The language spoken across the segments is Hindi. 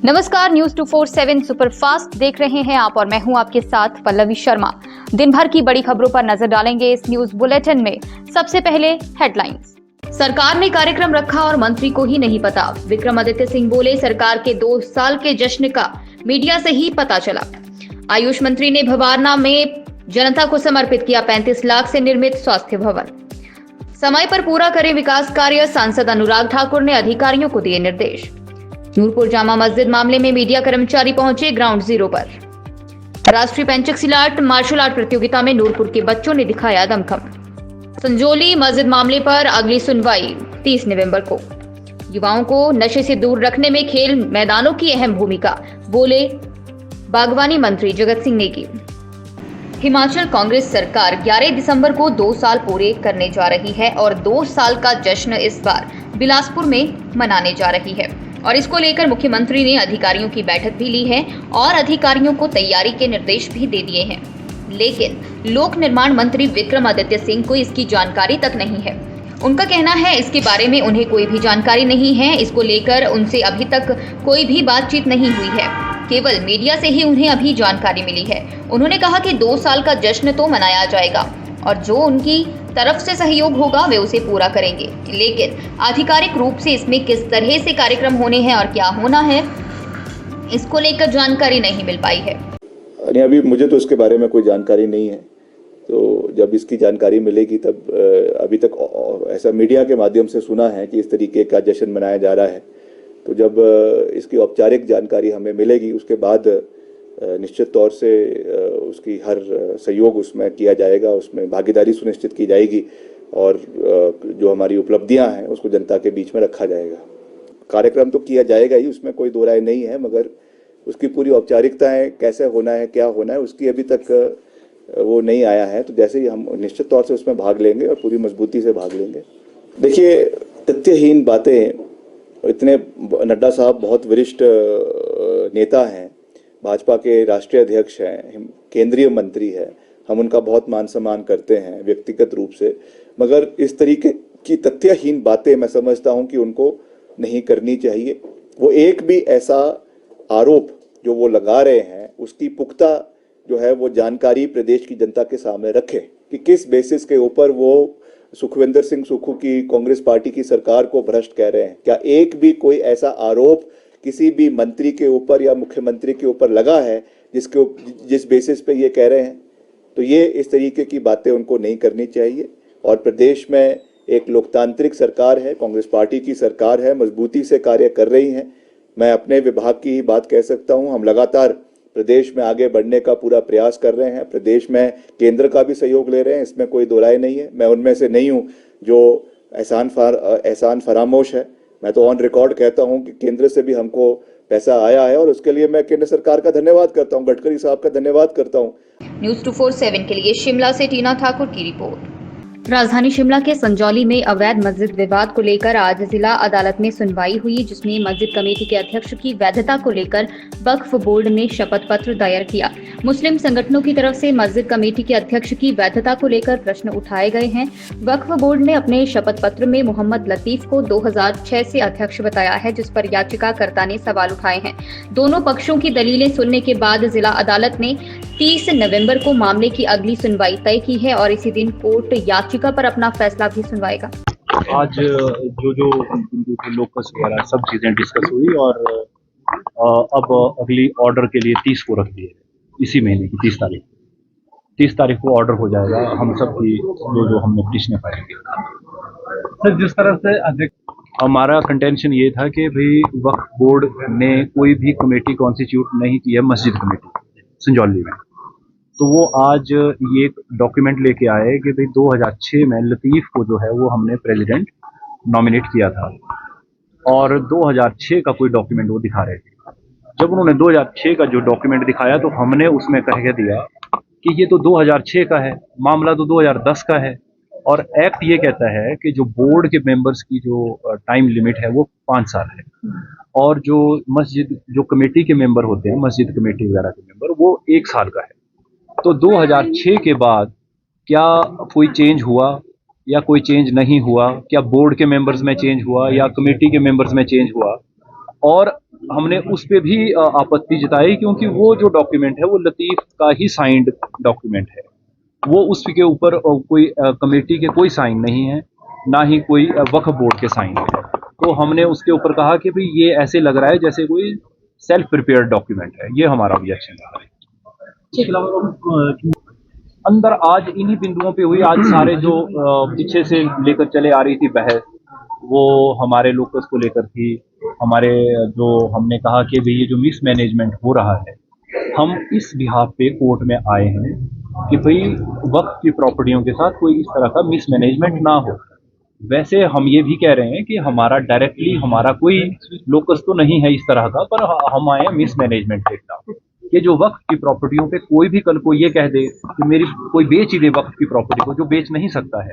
नमस्कार, न्यूज 247 सुपरफास्ट देख रहे हैं आप और मैं हूं आपके साथ पल्लवी शर्मा। दिन भर की बड़ी खबरों पर नजर डालेंगे इस न्यूज बुलेटिन में। सबसे पहले हेडलाइंस। सरकार ने कार्यक्रम रखा और मंत्री को ही नहीं पता। विक्रमादित्य सिंह बोले, सरकार के 2 साल के जश्न का मीडिया से ही पता चला। आयुष मंत्री ने भवारना में जनता को समर्पित किया 35 लाख से निर्मित स्वास्थ्य भवन। समय पर पूरा करें विकास कार्य, सांसद अनुराग ठाकुर ने अधिकारियों को दिए निर्देश। नूरपुर जामा मस्जिद मामले में मीडिया कर्मचारी पहुंचे ग्राउंड जीरो पर। राष्ट्रीय पेंचक सिलाट मार्शल आर्ट प्रतियोगिता में नूरपुर के बच्चों ने दिखाया दमखम। संजोली मस्जिद मामले पर अगली सुनवाई 30 नवंबर को। युवाओं को नशे से दूर रखने में खेल मैदानों की अहम भूमिका, बोले बागवानी मंत्री जगत सिंह नेगी। हिमाचल कांग्रेस सरकार 11 दिसंबर को 2 साल पूरे करने जा रही है और 2 साल का जश्न इस बार बिलासपुर में मनाने जा रही है और इसको लेकर मुख्यमंत्री ने अधिकारियों की बैठक भी ली है और अधिकारियों को तैयारी के निर्देश भी दे दिए हैं। लेकिन लोक निर्माण मंत्री विक्रमादित्य सिंह को इसकी जानकारी तक नहीं है। उनका कहना है इसके बारे में उन्हें कोई भी जानकारी नहीं है। इसको लेकर उनसे अभी तक कोई भी बातचीत नहीं हुई है, केवल मीडिया से ही उन्हें अभी जानकारी मिली है। उन्होंने कहा कि 2 साल का जश्न तो मनाया जाएगा और जो उनकी तरफ से सहयोग होगा वे उसे पूरा करेंगे, लेकिन आधिकारिक रूप से इसमें किस तरह से कार्यक्रम होने हैं और क्या होना है, इसको लेकर जानकारी नहीं मिल पाई है। अभी मुझे तो इसके बारे में कोई जानकारी नहीं है, तो जब इसकी जानकारी मिलेगी तब अभी तक ऐसा मीडिया के माध्यम से सुना है कि इस तरीके का जश्न मनाया जा रहा है। तो जब इसकी औपचारिक जानकारी हमें मिलेगी उसके बाद निश्चित तौर से उसकी हर सहयोग उसमें किया जाएगा, उसमें भागीदारी सुनिश्चित की जाएगी और जो हमारी उपलब्धियां हैं उसको जनता के बीच में रखा जाएगा। कार्यक्रम तो किया जाएगा ही, उसमें कोई दो राय नहीं है, मगर उसकी पूरी औपचारिकताएं कैसे होना है, क्या होना है, उसकी अभी तक वो नहीं आया है। तो जैसे ही हम निश्चित तौर से उसमें भाग लेंगे और पूरी मजबूती से भाग लेंगे। देखिए, तथ्यहीन बातें, इतने नड्डा साहब बहुत वरिष्ठ नेता हैं, भाजपा के राष्ट्रीय अध्यक्ष हैं, केंद्रीय मंत्री हैं, हम उनका बहुत मान सम्मान करते हैं व्यक्तिगत रूप से, मगर इस तरीके की तथ्यहीन बातें मैं समझता हूं कि उनको नहीं करनी चाहिए। वो एक भी ऐसा आरोप जो वो लगा रहे हैं उसकी पुख्ता जो है वो जानकारी प्रदेश की जनता के सामने रखें कि किस बेसिस के ऊपर वो सुखविंदर सिंह सुक्खू की कांग्रेस पार्टी की सरकार को भ्रष्ट कह रहे हैं। क्या एक भी कोई ऐसा आरोप किसी भी मंत्री के ऊपर या मुख्यमंत्री के ऊपर लगा है जिस बेसिस पे ये कह रहे हैं? तो ये इस तरीके की बातें उनको नहीं करनी चाहिए। और प्रदेश में एक लोकतांत्रिक सरकार है, कांग्रेस पार्टी की सरकार है, मजबूती से कार्य कर रही है। मैं अपने विभाग की ही बात कह सकता हूँ, हम लगातार प्रदेश में आगे बढ़ने का पूरा प्रयास कर रहे हैं। प्रदेश में केंद्र का भी सहयोग ले रहे हैं, इसमें कोई दो राय नहीं है। मैं उनमें से नहीं हूँ जो एहसान फरामोश है। मैं तो ऑन रिकॉर्ड कहता हूं कि केंद्र से भी हमको पैसा आया है और उसके लिए मैं केंद्र सरकार का धन्यवाद करता हूं, गडकरी साहब का धन्यवाद करता हूं। न्यूज 247 के लिए शिमला से टीना ठाकुर की रिपोर्ट। राजधानी शिमला के संजौली में अवैध मस्जिद विवाद को लेकर आज जिला अदालत में सुनवाई हुई, जिसमें मस्जिद कमेटी के अध्यक्ष की वैधता को लेकर वक्फ बोर्ड ने शपथ पत्र दायर किया। मुस्लिम संगठनों की तरफ से मस्जिद कमेटी के अध्यक्ष की वैधता को लेकर प्रश्न उठाए गए हैं। वक्फ बोर्ड ने अपने शपथ पत्र में मोहम्मद लतीफ को 2006 से अध्यक्ष बताया है, जिस पर याचिकाकर्ता ने सवाल उठाए हैं। दोनों पक्षों की दलीलें सुनने के बाद जिला अदालत ने 30 नवंबर को मामले की अगली सुनवाई तय की है और इसी दिन कोर्ट याचिका पर अपना फैसला भी सुनवाएगा। आज जो लोकस वगैरह सब चीजें डिस्कस हुई और अब अगली ऑर्डर के लिए 30 को रख दिए, इसी महीने की 30 तारीख को ऑर्डर हो जाएगा हम सब की जो हमने पिटिशन फाइल की। सर, जिस तरह से अध्यक्ष, हमारा कंटेंशन ये था कि भाई वक्फ बोर्ड ने कोई भी कमेटी कॉन्स्टिट्यूट नहीं की है मस्जिद कमेटी संजौली में, तो वो आज ये एक डॉक्यूमेंट लेके आए कि भाई 2006 में लतीफ़ को जो है वो हमने प्रेसिडेंट नॉमिनेट किया था और 2006 का कोई डॉक्यूमेंट वो दिखा रहे थे। जब उन्होंने 2006 का जो डॉक्यूमेंट दिखाया तो हमने उसमें कह दिया कि ये तो 2006 का है, मामला तो 2010 का है और एक्ट ये कहता है कि जो बोर्ड के मेंबर्स की जो टाइम लिमिट है वो 5 साल है और जो मस्जिद जो कमेटी के मेंबर होते हैं, मस्जिद कमेटी वगैरह के मेंबर, वो 1 साल का है। तो 2006 के बाद क्या कोई चेंज हुआ या कोई चेंज नहीं हुआ? क्या बोर्ड के मेंबर्स में चेंज हुआ या कमेटी के मेंबर्स में चेंज हुआ? और हमने उस पे भी आपत्ति जताई, क्योंकि वो जो डॉक्यूमेंट है वो लतीफ़ का ही साइंड डॉक्यूमेंट है। वो उसके ऊपर कोई कमेटी के कोई साइन नहीं है, ना ही कोई वक्फ बोर्ड के साइन है। तो हमने उसके ऊपर कहा कि भाई ये ऐसे लग रहा है जैसे कोई सेल्फ प्रिपेयर्ड डॉक्यूमेंट है। ये हमारा ऑब्जेक्शन है। अंदर आज इन्हीं बिंदुओं पे हुई। आज सारे जो पीछे से लेकर चले आ रही थी बहस, वो हमारे लोकस को लेकर थी। हमारे जो हमने कहा कि भाई ये जो मिसमैनेजमेंट हो रहा है, हम इस बिहाफ पे कोर्ट में आए हैं कि भाई वक्फ की प्रॉपर्टियों के साथ कोई इस तरह का मिसमैनेजमेंट ना हो। वैसे हम ये भी कह रहे हैं कि हमारा डायरेक्टली हमारा कोई लोकस तो नहीं है इस तरह का, पर हम आए हैं मिसमैनेजमेंट के खिलाफ। ये जो वक्फ की प्रॉपर्टियों पे कोई भी कल को ये कह दे कि मेरी कोई बेच ही दे वक्फ की प्रॉपर्टी को, जो बेच नहीं सकता है,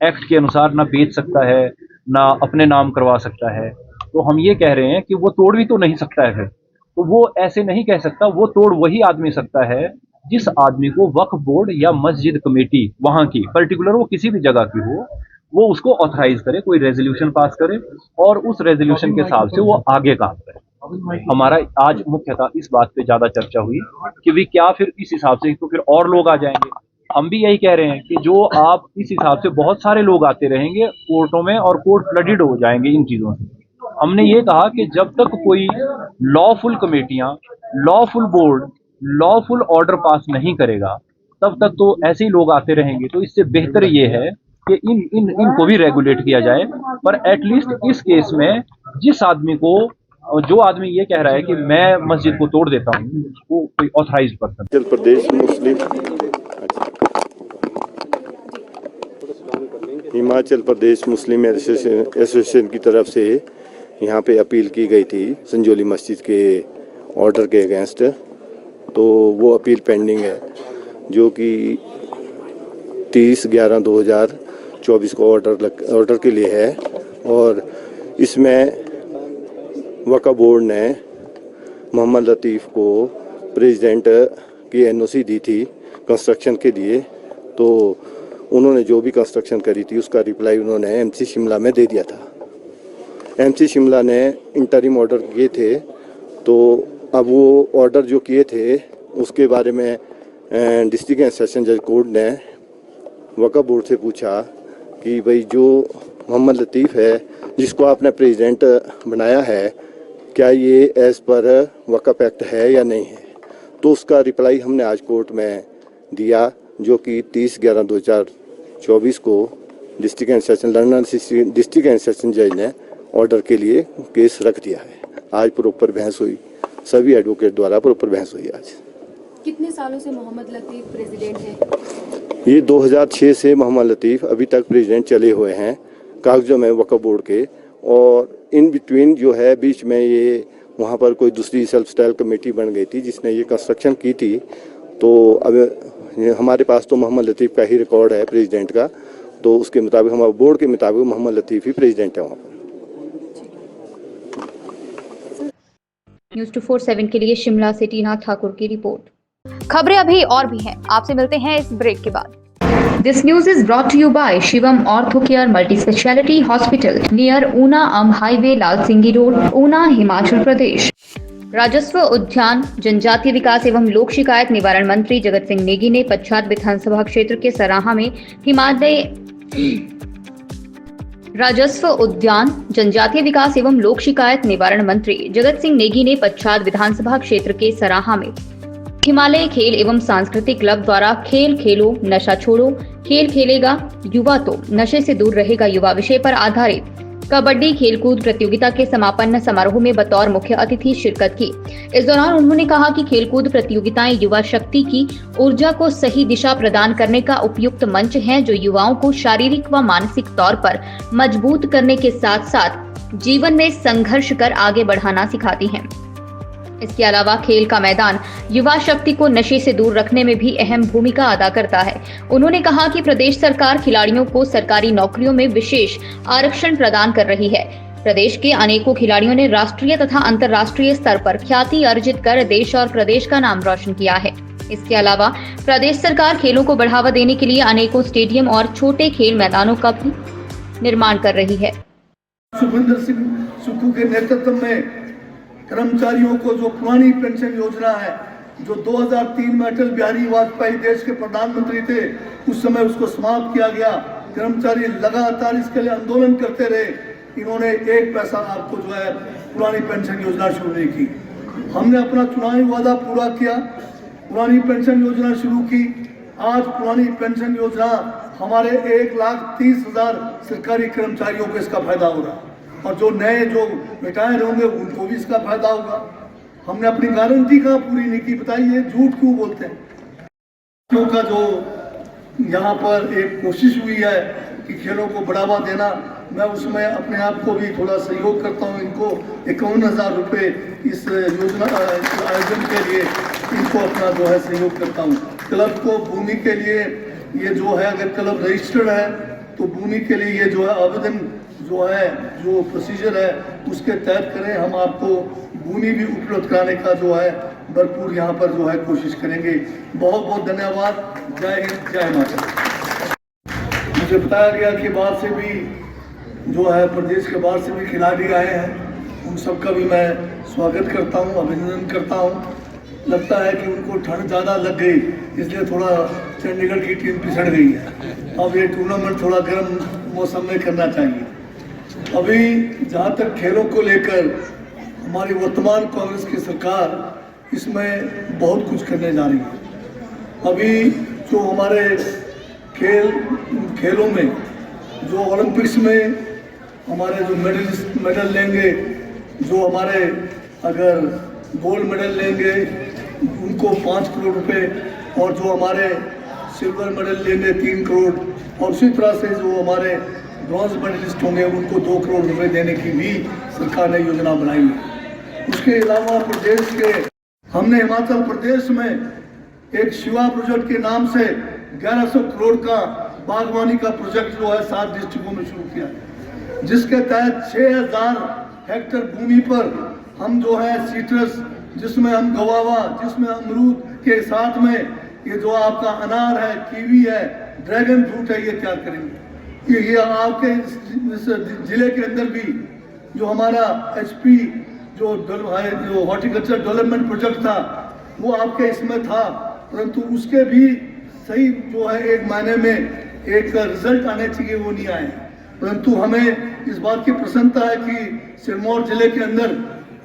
एक्ट के अनुसार ना बेच सकता है ना अपने नाम करवा सकता है, तो हम ये कह रहे हैं कि वो तोड़ भी तो नहीं सकता है। तो वो ऐसे नहीं कह सकता, वो तोड़ वही आदमी सकता है जिस आदमी को वक्फ बोर्ड या मस्जिद कमेटी वहां की पर्टिकुलर वो किसी भी जगह की हो, वो उसको ऑथराइज करे, कोई रेजोल्यूशन पास करे और उस रेजोल्यूशन के हिसाब से वो आगे काम करे। हमारा आज मुख्यतः इस बात पे ज्यादा चर्चा हुई कि भी क्या फिर इस हिसाब से तो फिर और लोग आ जाएंगे। हम भी यही कह रहे हैं कि जो आप इस हिसाब से बहुत सारे लोग आते रहेंगे कोर्टों में और कोर्ट फ्लडेड हो जाएंगे इन चीजों से। हमने ये कहा कि जब तक कोई लॉफुल कमेटियां, lawful board, lawful order pass नहीं करेगा, तब तक तो ऐसे ही लोग आते रहेंगे। तो इससे बेहतर ये है कि इनको भी रेगुलेट किया जाए। पर एटलीस्ट इस केस में जिस आदमी को, जो आदमी ये कह रहा है कि मैं मस्जिद को तोड़ देता हूँ, वो कोई ऑथराइज्ड पर्सन। हिमाचल प्रदेश मुस्लिम एसोसिएशन की तरफ से यहाँ पे अपील की गई थी संजौली मस्जिद के ऑर्डर के अगेंस्ट। तो वो अपील पेंडिंग है, जो कि 30/11/2024 को ऑर्डर के लिए है। और इसमें वक्फ बोर्ड ने मोहम्मद लतीफ़ को प्रेसिडेंट की एनओसी दी थी कंस्ट्रक्शन के लिए। तो उन्होंने जो भी कंस्ट्रक्शन करी थी उसका रिप्लाई उन्होंने एमसी शिमला में दे दिया था। एमसी शिमला ने इंटरिम ऑर्डर किए थे, तो अब वो ऑर्डर जो किए थे उसके बारे में डिस्ट्रिक्ट एंड सेशन जज कोर्ट ने वक्फ बोर्ड से पूछा कि भाई जो मोहम्मद लतीफ़ है जिसको आपने प्रेसिडेंट बनाया है, क्या ये एज पर वक्फ एक्ट है या नहीं है। तो उसका रिप्लाई हमने आज कोर्ट में दिया, जो कि 30/11/2024 को district and session London district and session जज ने ऑर्डर के लिए केस रख दिया है। आज प्रॉपर बहस हुई, सभी एडवोकेट द्वारा प्रॉपर बहस हुई। आज कितने सालों से मोहम्मद लतीफ़ प्रेसिडेंट है? ये 2006 से मोहम्मद लतीफ़ अभी तक प्रेसिडेंट चले हुए हैं कागजों में वक्फ बोर्ड के। और इन बिटवीन जो है बीच में ये वहाँ पर कोई दूसरी सेल्फ स्टाइल कमेटी बन गई थी जिसने ये कंस्ट्रक्शन की थी। तो अब हमारे पास तो मोहम्मद लतीफ़ का ही रिकॉर्ड है प्रेसिडेंट का, तो उसके मुताबिक हमारे बोर्ड के मुताबिक मोहम्मद लतीफ़ ही प्रेसिडेंट है वहाँ पर। न्यूज़ 24/7 के लिए शिमला से टीना ठाकुर की रिपोर्ट। खबरें अभी और भी हैं, आपसे मिलते हैं इस ब्रेक के बाद। This news is brought to you by Shivam ortho care multi specialty hospital near Una um highway, Lal Singhi road, Una, Himachal Pradesh. राजस्व, उद्यान, जनजातीय विकास एवं लोक शिकायत निवारण मंत्री जगत सिंह नेगी ने पच्छाद विधानसभा क्षेत्र के सराहा में हिमालय राजस्व, उद्यान, जनजातीय विकास एवं लोक शिकायत निवारण मंत्री जगत सिंह नेगी ने पच्छाद विधानसभा क्षेत्र के सराहा में हिमालय खेल एवं सांस्कृतिक क्लब द्वारा खेल खेलो नशा छोड़ो, खेल खेलेगा युवा तो नशे से दूर रहेगा युवा विषय पर आधारित कबड्डी खेलकूद प्रतियोगिता के समापन समारोह में बतौर मुख्य अतिथि शिरकत की। इस दौरान उन्होंने कहा कि खेलकूद प्रतियोगिताएं युवा शक्ति की ऊर्जा को सही दिशा प्रदान करने का उपयुक्त मंच हैं, जो युवाओं को शारीरिक व मानसिक तौर पर मजबूत करने के साथ साथ जीवन में संघर्ष कर आगे बढ़ाना सिखाती हैं। इसके अलावा खेल का मैदान युवा शक्ति को नशे से दूर रखने में भी अहम भूमिका अदा करता है। उन्होंने कहा कि प्रदेश सरकार खिलाड़ियों को सरकारी नौकरियों में विशेष आरक्षण प्रदान कर रही है। प्रदेश के अनेकों खिलाड़ियों ने राष्ट्रीय तथा अंतर्राष्ट्रीय स्तर पर ख्याति अर्जित कर देश और प्रदेश का नाम रोशन किया है। इसके अलावा प्रदेश सरकार खेलों को बढ़ावा देने के लिए अनेकों स्टेडियम और छोटे खेल मैदानों का भी निर्माण कर रही है। सुखविंदर सिंह सुक्खू के नेतृत्व में कर्मचारियों को जो पुरानी पेंशन योजना है, जो 2003 में अटल बिहारी वाजपेयी देश के प्रधानमंत्री थे, उस समय उसको समाप्त किया गया। कर्मचारी लगातार इसके लिए आंदोलन करते रहे, इन्होंने एक पैसा आपको जो है पुरानी पेंशन योजना शुरू नहीं की। हमने अपना चुनावी वादा पूरा किया, पुरानी पेंशन योजना शुरू की। आज पुरानी पेंशन योजना हमारे 1,30,000 सरकारी कर्मचारियों को इसका फायदा हो रहा है, और जो नए जो रिटायर होंगे उनको भी इसका फायदा होगा। हमने अपनी गारंटी कहाँ पूरी नहीं की, बताइए झूठ क्यों बोलते हैं। खेलों का जो यहाँ पर एक कोशिश हुई है कि खेलों को बढ़ावा देना, मैं उसमें अपने आप को भी थोड़ा सहयोग करता हूँ। इनको 51,000 रुपये इस योजना आयोजन के लिए इनको अपना जो है सहयोग करता हूँ। क्लब को भूमि के लिए ये जो है, अगर क्लब रजिस्टर्ड है तो भूमि के लिए ये जो है आवेदन जो है, जो प्रोसीजर है उसके तहत करें। हम आपको भूमि भी उपलब्ध कराने का जो है भरपूर यहाँ पर जो है कोशिश करेंगे। बहुत बहुत धन्यवाद। जय हिंद, जय माता। मुझे बताया गया कि बाहर से भी जो है, प्रदेश के बाहर से भी खिलाड़ी आए हैं, उन सबका भी मैं स्वागत करता हूँ, अभिनंदन करता हूँ। लगता है कि उनको ठंड ज़्यादा लग गई, इसलिए थोड़ा चंडीगढ़ की टीम पिछड़ गई है। अब ये टूर्नामेंट थोड़ा गर्म मौसम में करना चाहिए। अभी जहाँ तक खेलों को लेकर हमारी वर्तमान कांग्रेस की सरकार इसमें बहुत कुछ करने जा रही है। अभी जो हमारे खेलों में जो ओलंपिक्स में हमारे जो मेडल लेंगे, जो हमारे अगर गोल्ड मेडल लेंगे उनको 5 करोड़ रुपए, और जो हमारे सिल्वर मेडल लेंगे 3 करोड़, और उसी तरह से जो हमारे ब्रॉन्ज मेडलिस्ट होंगे उनको 2 करोड़ रुपए देने की भी सरकार ने योजना बनाई है। उसके अलावा प्रदेश के हमने हिमाचल प्रदेश में एक शिवा प्रोजेक्ट के नाम से 1100 करोड़ का बागवानी का प्रोजेक्ट जो है 7 डिस्ट्रिक्टों में शुरू किया है, जिसके तहत 6,000 हेक्टेयर भूमि पर हम जो है सीट्रस, जिसमें हम गवावा, जिसमें अमरूद के साथ में ये जो आपका अनार है, कीवी है, ड्रैगन फ्रूट है, ये तैयार करेंगे। ये आपके इस जिले के अंदर भी जो हमारा HP जो हॉर्टिकल्चर डेवलपमेंट प्रोजेक्ट था वो आपके इसमें था, परंतु उसके भी सही जो है एक महीने में एक रिजल्ट आने चाहिए, वो नहीं आए। परंतु हमें इस बात की प्रसन्नता है कि सिरमौर जिले के अंदर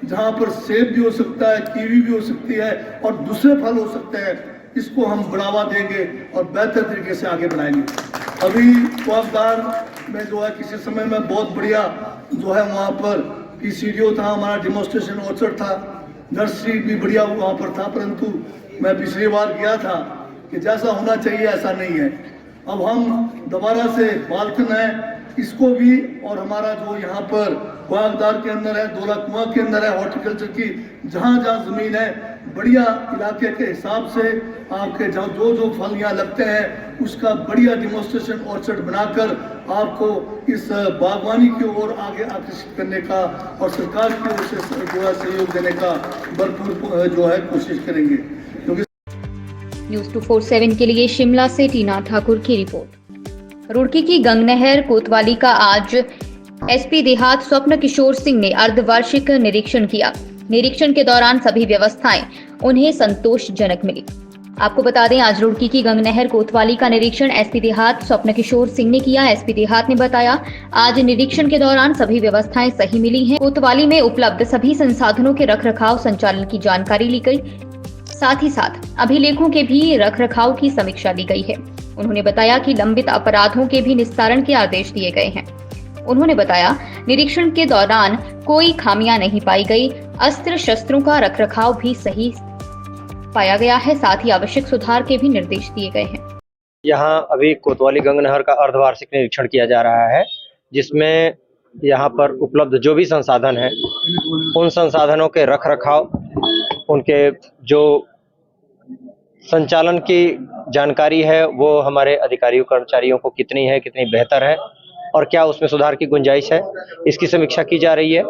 जहाँ पर सेब भी हो सकता है, कीवी भी हो सकती है और दूसरे फल हो सकते हैं, इसको हम बढ़ावा देंगे और बेहतर तरीके से आगे बढ़ाएंगे। अभी वागदार में जो है किसी समय में बहुत बढ़िया जो है वहाँ पर PCDO था, हमारा डेमोन्स्ट्रेशन ऑर्चर्ड था, नर्सरी भी बढ़िया वहाँ पर था, परंतु मैं पिछली बार गया था कि जैसा होना चाहिए ऐसा नहीं है। अब हम दोबारा से बालकन है, इसको भी, और हमारा जो यहाँ पर वागदार के अंदर है, दोला कुआं के अंदर है, हॉर्टिकल्चर की जहाँ जहाँ ज़मीन है, बढ़िया इलाके के हिसाब से आपके जहाँ जो जो फल यहाँ लगते हैं उसका बढ़िया डेमोन्स्ट्रेशन ऑर्चर्ड बनाकर आपको इस बागवानी की ओर आगे आकर्षित करने का और सरकार की ओर से जो है सहयोग देने का भरपूर जो है कोशिश करेंगे। क्योंकि न्यूज 247 के लिए शिमला से टीना ठाकुर की रिपोर्ट। रुड़की की गंगनहर कोतवाली का आज SP देहात स्वप्न किशोर सिंह ने अर्धवार्षिक निरीक्षण किया। निरीक्षण के दौरान सभी व्यवस्थाएं उन्हें संतोषजनक मिली। आपको बता दें, आज रुड़की की गंगनहर कोतवाली का निरीक्षण SP देहात स्वप्न किशोर सिंह ने किया। SP देहात ने बताया, आज निरीक्षण के दौरान सभी व्यवस्थाएं सही मिली हैं। कोतवाली में उपलब्ध सभी संसाधनों के रखरखाव संचालन की जानकारी ली गई, साथ ही साथ अभिलेखों के भी रखरखाव की समीक्षा ली गई है। उन्होंने बताया कि लंबित अपराधों के भी निस्तारण के आदेश दिए गए हैं। उन्होंने बताया, निरीक्षण के दौरान कोई खामियां नहीं पाई गई, अस्त्र शस्त्रों का रखरखाव भी सही पाया गया है, साथ ही आवश्यक सुधार के भी निर्देश दिए गए हैं। यहाँ अभी कोतवाली गंगनहर का अर्धवार्षिक निरीक्षण किया जा रहा है, जिसमें यहाँ पर उपलब्ध जो भी संसाधन है उन संसाधनों के रखरखाव, उनके जो संचालन की जानकारी है वो हमारे अधिकारियों कर्मचारियों को कितनी है, कितनी बेहतर है और क्या उसमें सुधार की गुंजाइश है, इसकी समीक्षा की जा रही है।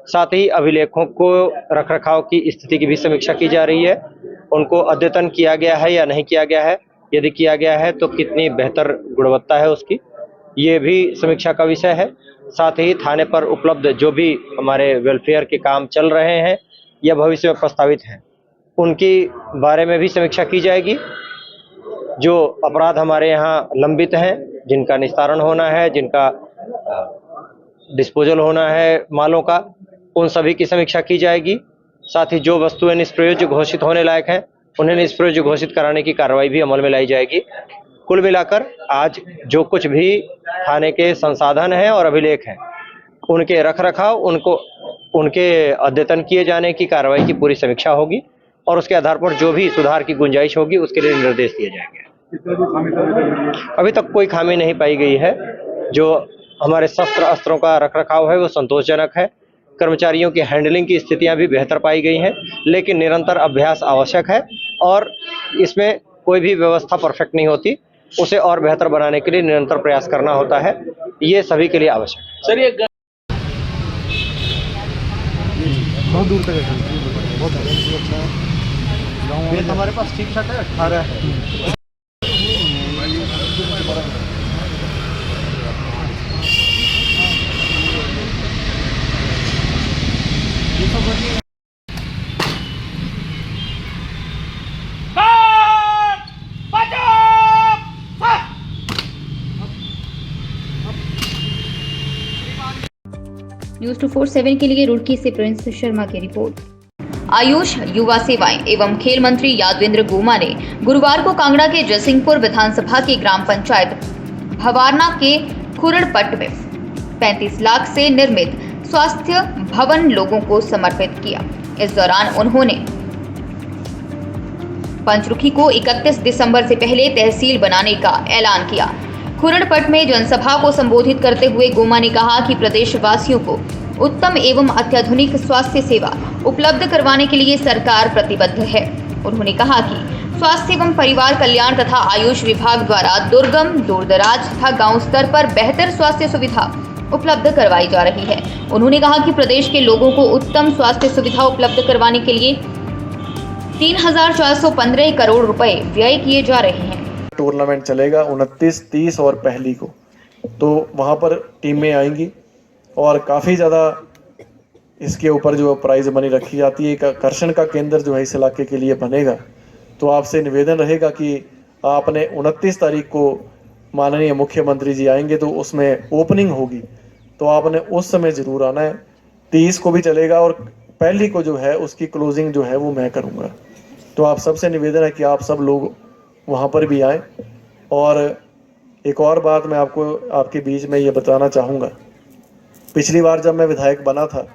साथ ही अभिलेखों को रखरखाव की स्थिति की भी समीक्षा की जा रही है, उनको अद्यतन किया गया है या नहीं किया गया है, यदि किया गया है तो कितनी बेहतर गुणवत्ता है उसकी, ये भी समीक्षा का विषय है। साथ ही थाने पर उपलब्ध जो भी हमारे वेलफेयर के काम चल रहे हैं या भविष्य में प्रस्तावित हैं उनकी बारे में भी समीक्षा की जाएगी। जो अपराध हमारे यहाँ लंबित हैं, जिनका निस्तारण होना है, जिनका डिस्पोजल होना है मालों का, उन सभी की समीक्षा की जाएगी। साथ ही जो वस्तुएं निष्प्रयोज्य घोषित होने लायक हैं उन्हें निष्प्रयोज्य घोषित कराने की कार्रवाई भी अमल में लाई जाएगी। कुल मिलाकर आज जो कुछ भी थाने के संसाधन हैं और अभिलेख हैं उनके रखरखाव, उनके अद्यतन किए जाने की कार्रवाई की पूरी समीक्षा होगी और उसके आधार पर जो भी सुधार की गुंजाइश होगी उसके लिए निर्देश दिए जाएंगे। अभी तक कोई खामी नहीं पाई गई है। जो हमारे शस्त्र अस्त्रों का रखरखाव है वो संतोषजनक है। कर्मचारियों की हैंडलिंग की स्थितियां भी बेहतर पाई गई हैं, लेकिन निरंतर अभ्यास आवश्यक है और इसमें कोई भी व्यवस्था परफेक्ट नहीं होती, उसे और बेहतर बनाने के लिए निरंतर प्रयास करना होता है। ये सभी के लिए आवश्यक है। सर ये बहुत दूर तक है, बहुत अच्छा हमारे पास ठीक ठाक है 18 है। न्यूज 247 के लिए रुड़की से प्रिंस शर्मा की रिपोर्ट। आयुष, युवा सेवाएं एवं खेल मंत्री यादवेंद्र गोमा ने गुरुवार को कांगड़ा के जयसिंहपुर विधानसभा की ग्राम पंचायत भवारना के खुरड़पट में 35 लाख से निर्मित स्वास्थ्य भवन लोगों को समर्पित किया। इस दौरान उन्होंने पंचरुखी को 31 दिसंबर से पहले तहसील बनाने का ऐलान किया। खुरड़पट में जनसभा को संबोधित करते हुए गोमा ने कहा कि प्रदेशवासियों को उत्तम एवं अत्याधुनिक स्वास्थ्य सेवा उपलब्ध करवाने के लिए सरकार प्रतिबद्ध है। उन्होंने कहा कि स्वास्थ्य एवं परिवार कल्याण तथा आयुष विभाग द्वारा दुर्गम, दूरदराज तथा गांव स्तर पर बेहतर स्वास्थ्य सुविधा उपलब्ध करवाई जा रही है। उन्होंने कहा कि प्रदेश के लोगों को उत्तम स्वास्थ्य सुविधा उपलब्ध करवाने के लिए 3,415 करोड़ रुपए व्यय किए जा रहे हैं। टूर्नामेंट चलेगा 29, 30 और पहली को, तो वहाँ पर टीमें आएंगी और काफ़ी ज़्यादा इसके ऊपर जो प्राइज मनी रखी जाती है। एक आकर्षण का केंद्र जो है इस इलाके के लिए बनेगा। तो आपसे निवेदन रहेगा कि आपने 29 तारीख को माननीय मुख्यमंत्री जी आएंगे तो उसमें ओपनिंग होगी, तो आपने उस समय ज़रूर आना है। 30 को भी चलेगा और पहली को जो है उसकी क्लोजिंग जो है वो मैं करूँगा। तो आप सबसे निवेदन है कि आप सब लोग वहाँ पर भी आएँ। और एक और बात मैं आपको आपके बीच में ये बताना चाहूँगा, पिछली बार जब मैं विधायक बना था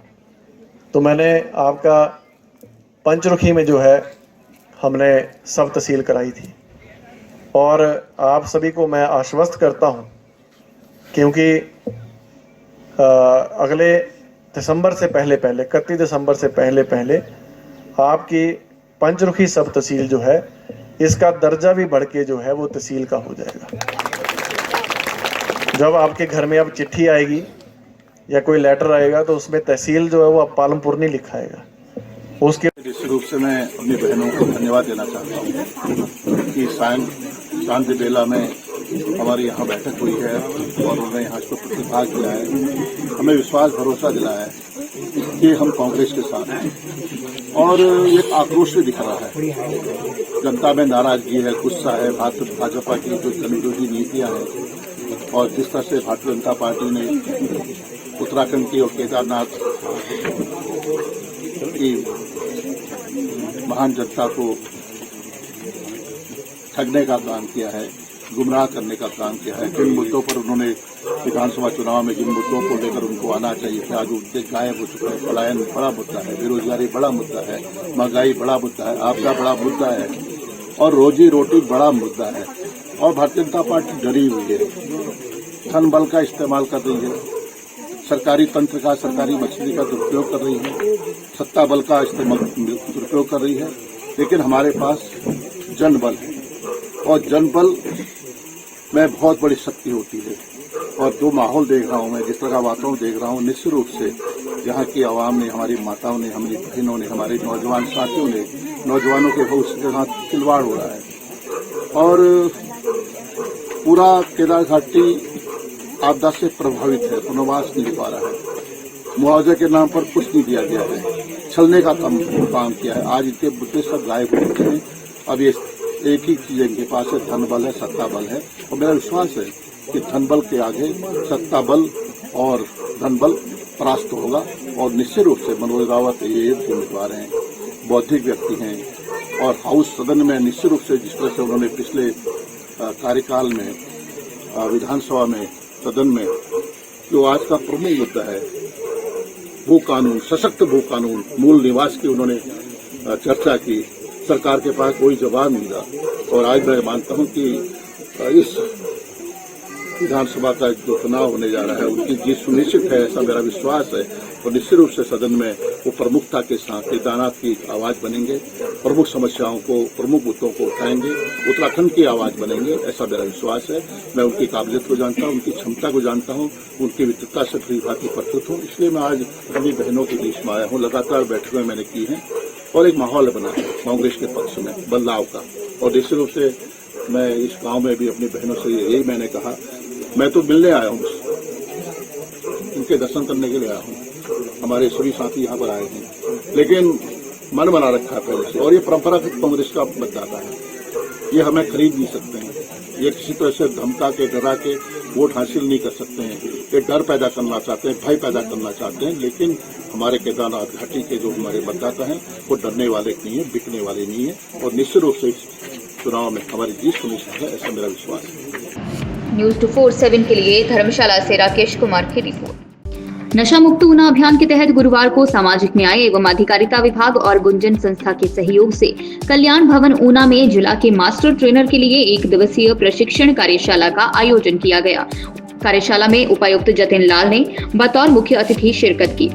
तो मैंने आपका पंचरुखी में जो है हमने सब तहसील कराई थी और आप सभी को मैं आश्वस्त करता हूँ, क्योंकि अगले दिसंबर से पहले 31 दिसंबर से पहले आपकी पंचरुखी सब तहसील जो है इसका दर्जा भी बढ़ के जो है वो तहसील का हो जाएगा। जब आपके घर में अब चिट्ठी आएगी या कोई लेटर आएगा तो उसमें तहसील जो है वो अब पालमपुर नहीं लिखाएगा उसके। निश्चित रूप से मैं अपनी बहनों को धन्यवाद देना चाहता हूँ कि शांति बेला में हमारी यहाँ बैठक हुई है और उन्होंने यहाँ इसको प्रतिभाग किया है। हमें विश्वास भरोसा दिलाया है कि हम कांग्रेस के साथ हैं और एक आक्रोश भी दिख रहा है। जनता में नाराजगी है, गुस्सा है भाजपा की जो जनविरोधी नीतियां हैं और जिस तरह से भारतीय जनता पार्टी ने उत्तराखंड की और केदारनाथ की महान जनता को ठगने का काम किया है, गुमराह करने का काम किया है। जिन मुद्दों पर उन्होंने विधानसभा चुनाव में जिन मुद्दों को लेकर उनको आना चाहिए था आज उनसे गायब हो चुका है। पलायन बड़ा मुद्दा है, बेरोजगारी बड़ा मुद्दा है, महंगाई बड़ा मुद्दा है, आपदा बड़ा मुद्दा है और रोजी रोटी बड़ा मुद्दा है। और भारतीय जनता पार्टी डरी हुई है, धन बल का इस्तेमाल कर रही है, सरकारी तंत्र का, सरकारी मछली का दुरुपयोग कर रही है, सत्ता बल का इस्तेमाल दुरुपयोग कर रही है। लेकिन हमारे पास जनबल है और जनबल में बहुत बड़ी शक्ति होती है। और जो माहौल देख रहा हूँ मैं, जिस तरह का वातावरण देख रहा हूँ, निश्चित रूप से यहाँ की आवाम ने, हमारी माताओं ने, हमारी बहनों ने, हमारे नौजवान साथियों ने, नौजवानों के भविष्य के साथ खिलवाड़ हो रहा है और पूरा केदार घाटी आपदा से प्रभावित है, पुनर्वास नहीं पा रहा है, मुआवजे के नाम पर कुछ नहीं दिया गया है। छलने का काम किया है। आज इनके मुद्दे सब गायब हो चुके हैं। अब ये एक ही चीज इनके पास है, धन बल है, सत्ता बल है। और मेरा विश्वास है कि धन बल के आगे सत्ता बल और धन बल परास्त होगा। और निश्चित रूप से मनोज रावत ये उम्मीदवार हैं, बौद्धिक व्यक्ति हैं और हाउस सदन में निश्चित रूप से जिस तरह से उन्होंने पिछले कार्यकाल में विधानसभा में सदन में जो आज का प्रमुख मुद्दा है भू कानून, सशक्त भू कानून, मूल निवास की उन्होंने चर्चा की। सरकार के पास कोई जवाब नहीं था। और आज मैं मानता हूं कि इस विधानसभा का जो चुनाव होने जा रहा है उनकी जीत सुनिश्चित है, ऐसा मेरा विश्वास है। और निश्चित रूप से सदन में वो प्रमुखता के साथ केदारनाथ की आवाज बनेंगे, प्रमुख समस्याओं को, प्रमुख मुद्दों को उठाएंगे, उत्तराखंड की आवाज बनेंगे, ऐसा मेरा विश्वास है। मैं उनकी काबिलियत को जानता हूं, उनकी क्षमता को जानता हूं, उनकी विद्वता से भली भांति परिचित हूं। इसलिए मैं आज अपनी बहनों के बीच में आया हूं। लगातार बैठकें मैंने की हैं और एक माहौल बना है कांग्रेस के पक्ष में बदलाव का। और निश्चित रूप से मैं इस गांव में भी अपनी बहनों से यही मैंने कहा, मैं तो मिलने आया हूँ, उनके दर्शन करने के लिए आया हूँ। हमारे सभी साथी यहाँ पर आए हैं, लेकिन मन बना रखा है पहले से। और ये परंपरागत कांग्रेस का मतदाता है, ये हमें खरीद नहीं सकते हैं। ये किसी तरह से धमका के, डरा के वोट हासिल नहीं कर सकते हैं। ये डर पैदा करना चाहते हैं, भय पैदा करना चाहते हैं। लेकिन हमारे केदारनाथ घाटी के जो हमारे मतदाता हैं वो डरने वाले नहीं है, बिकने वाले नहीं है। और निश्चित रूप से इस चुनाव में हमारी जीत सुनिश्चित है, ऐसा मेरा विश्वास है। न्यूज 247 के लिए धर्मशाला से राकेश कुमार की रिपोर्ट। नशा मुक्त ऊना अभियान के तहत गुरुवार को सामाजिक न्याय एवं अधिकारिता विभाग और गुंजन संस्था के सहयोग से कल्याण भवन ऊना में जिला के मास्टर ट्रेनर के लिए 1 दिवसीय प्रशिक्षण कार्यशाला का आयोजन किया गया। कार्यशाला में उपायुक्त जतिन लाल ने बतौर मुख्य अतिथि शिरकत की।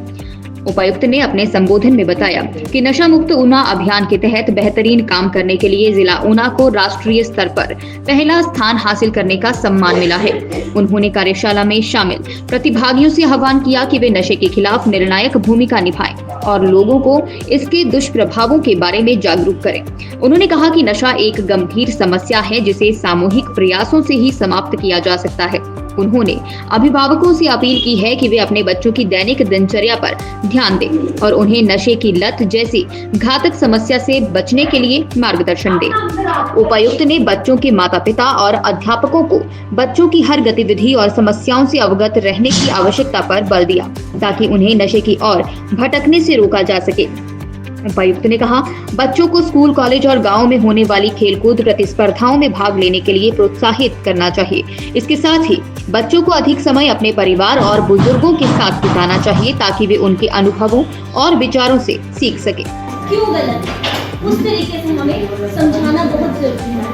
उपायुक्त ने अपने संबोधन में बताया कि नशा मुक्त ऊना अभियान के तहत बेहतरीन काम करने के लिए जिला ऊना को राष्ट्रीय स्तर पर पहला स्थान हासिल करने का सम्मान मिला है। उन्होंने कार्यशाला में शामिल प्रतिभागियों से आह्वान किया कि वे नशे के खिलाफ निर्णायक भूमिका निभाएं और लोगों को इसके दुष्प्रभावों के बारे में जागरूक करें। उन्होंने कहा कि नशा एक गंभीर समस्या है जिसे सामूहिक प्रयासों से ही समाप्त किया जा सकता है। उन्होंने अभिभावकों से अपील की है कि वे अपने बच्चों की दैनिक दिनचर्या पर ध्यान दें और उन्हें नशे की लत जैसी घातक समस्या से बचने के लिए मार्गदर्शन दें। उपायुक्त ने बच्चों के माता-पिता और अध्यापकों को बच्चों की हर गतिविधि और समस्याओं से अवगत रहने की आवश्यकता पर बल दिया ताकि उन्हें नशे की ओर भटकने से रोका जा सके। उपायुक्त ने कहा, बच्चों को स्कूल, कॉलेज और गांव में होने वाली खेलकूद प्रतिस्पर्धाओं में भाग लेने के लिए प्रोत्साहित करना चाहिए। इसके साथ ही बच्चों को अधिक समय अपने परिवार और बुजुर्गों के साथ बिताना चाहिए ताकि वे उनके अनुभवों और विचारों से सीख सके। क्यों गलत है उस तरीके से हमें समझाना बहुत जरूरी है।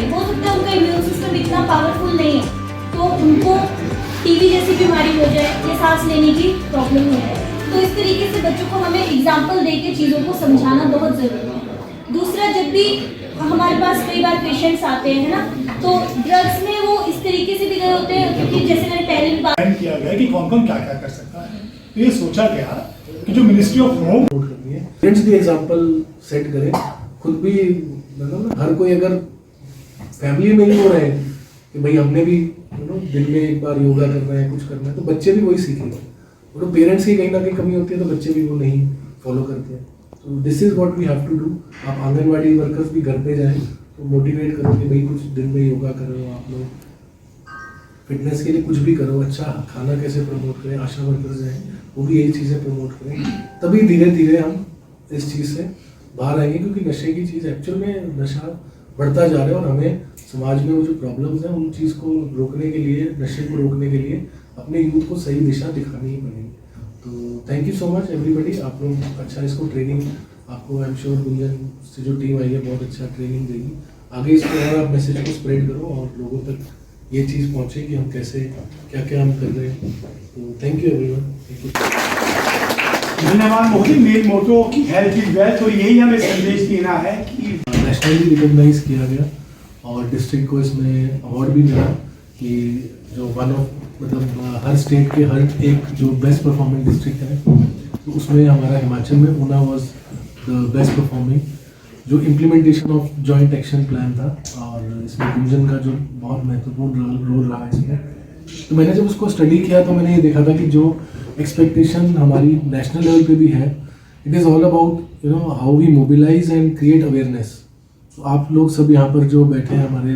हो सकता है उनका इम्यून सिस्टम इतना पावरफुल नहीं है तो उनको टीबी जैसी बीमारी हो जाए या सांस लेने की प्रॉब्लम हो जाए। तो इस तरीके से बच्चों को हमें एग्जाम्पल देके चीज़ों को समझाना बहुत ज़रूरी है। दूसरा, जब भी हमारे पास कई बार पेशेंट्स आते हैं ना, तो ड्रग्स में वो इस तरीके से भी गए होते हैं क्योंकि जैसे मैंने पहले भी बात किया गया कि कौन कौन क्या क्या कर सकता है। तो ये सोचा गया कि जो मिनिस्ट्री ऑफ होम करनी है, पेरेंट्स भी एग्जाम्पल सेट करें, खुद भी मतलब हर कोई अगर फैमिली में ही हो रहे हैं कि भाई हमने भी दिन में एक बार योगा करना है, कुछ करना है, तो बच्चे भी वही सीखेंगे। और पेरेंट्स की कहीं ना कहीं कमी होती है तो बच्चे भी वो नहीं फॉलो करते हैं। तो this is what we have to do. आप आंगनवाड़ी वर्कर्स भी घर पे जाएं तो मोटिवेट करो कि भाई कुछ दिन में योगा करो, आप लोग फिटनेस के लिए कुछ भी करो, अच्छा खाना कैसे प्रमोट करें, आशा वर्कर्स हैं वो भी यही चीज़ें प्रमोट करें, तभी धीरे धीरे हम इस चीज़ से बाहर आएंगे। क्योंकि नशे की चीज़ एक्चुअल में नशा बढ़ता जा रहा है और हमें समाज में वो जो प्रॉब्लम्स हैं उन चीज़ को रोकने के लिए, नशे को रोकने के लिए अपने यूथ को सही दिशा दिखानी ही पड़ेगी। तो thank you so much everybody. आप लोग अच्छा इसको ट्रेनिंग, आपको आई एम श्योर गुंजन से जो टीम आई है बहुत अच्छा ट्रेनिंग देगी। आगे इसको और आप मैसेज को स्प्रेड करो और लोगों तक ये चीज़ पहुँचे कि हम कैसे क्या क्या हम कर रहे हैं। तो thank you everyone. Thank you. धन्यवाद Modi. Main motto health is wealth, तो यही हमें संदेश देना है कि नेशनली रिकॉग्नाइज किया गया और डिस्ट्रिक्ट को इसमें अवार्ड भी मिला कि जो वन ऑफ मतलब हर स्टेट के हर एक जो बेस्ट परफॉर्मिंग डिस्ट्रिक्ट है तो उसमें हमारा हिमाचल में Una was the best performing. जो implementation of joint action plan था और इसमें गुंजन का जो बहुत महत्वपूर्ण रोल रहा इसमें, तो मैंने जब उसको स्टडी किया तो मैंने ये देखा था कि जो एक्सपेक्टेशन हमारी नेशनल लेवल पे भी है, it is all about how we mobilise and create awareness. तो आप लोग सब यहाँ पर जो बैठे हैं हमारे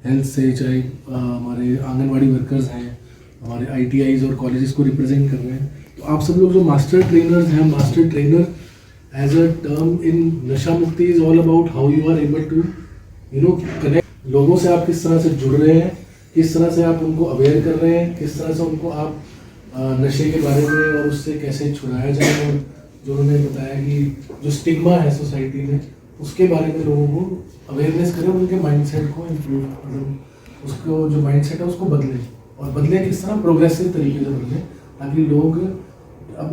हेल्थ से, चाहे हमारे आंगनवाड़ी वर्कर्स हैं, हमारे ITIs और कॉलेजेस को रिप्रेजेंट कर रहे हैं, तो आप सब लोग जो मास्टर ट्रेनर्स हैं, master trainer as a term in नशा मुक्ति is all about how you are able to connect लोगों से। आप किस तरह से जुड़ रहे हैं, किस तरह से आप उनको अवेयर कर रहे हैं, किस तरह से उनको आप नशे के बारे में और उससे कैसे छुड़ाया जाए, और जो उन्होंने बताया कि जो स्टिग्मा है सोसाइटी में उसके बारे में लोगों को अवेयरनेस करें, उनके माइंडसेट को इम्प्रूव, मतलब उसको जो माइंडसेट है उसको बदलें, और बदलें किस तरह, प्रोग्रेसिव तरीके से बदलें, ताकि लोग अब